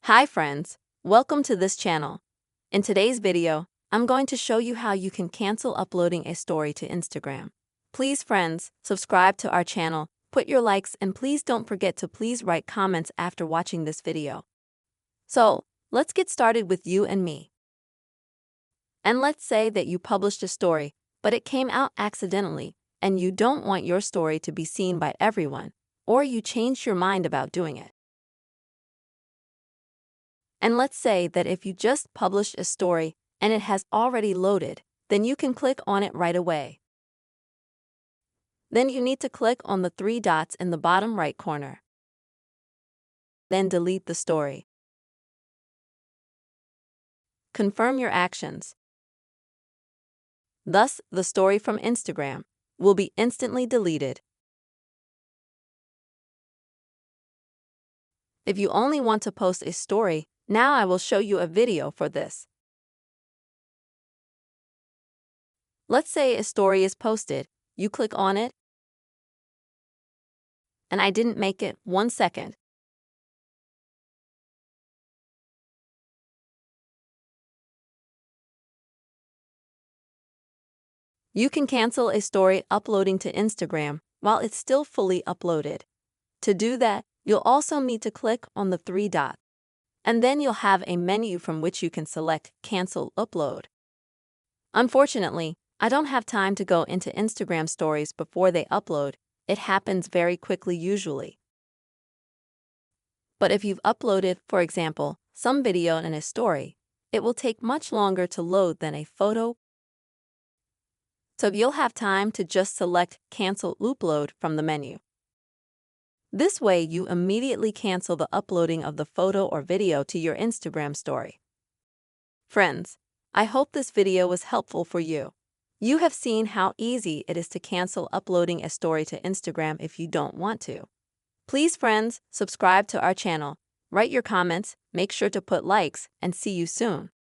Hi friends, welcome to this channel. In today's video, I'm going to show you how you can cancel uploading a story to Instagram. Please friends, subscribe to our channel, put your likes and please don't forget to write comments after watching this video. So, let's get started with you and me. And let's say that you published a story, but it came out accidentally, and you don't want your story to be seen by everyone, or you changed your mind about doing it. And let's say that if you just published a story and it has already loaded, then you can click on it right away. Then you need to click on the three dots in the bottom right corner. Then delete the story. Confirm your actions. Thus, the story from Instagram will be instantly deleted. If you only want to post a story, now I will show you a video for this. Let's say a story is posted, you click on it, and I didn't make it 1 second. You can cancel a story uploading to Instagram while it's still fully uploaded. To do that, you'll also need to click on the three dots, and then you'll have a menu from which you can select Cancel Upload. Unfortunately, I don't have time to go into Instagram stories before they upload. It happens very quickly usually. But if you've uploaded, for example, some video in a story, it will take much longer to load than a photo. So you'll have time to just select Cancel Upload from the menu. This way, you immediately cancel the uploading of the photo or video to your Instagram story. Friends, I hope this video was helpful for you. You have seen how easy it is to cancel uploading a story to Instagram if you don't want to. Please, friends, subscribe to our channel, write your comments, make sure to put likes, and see you soon.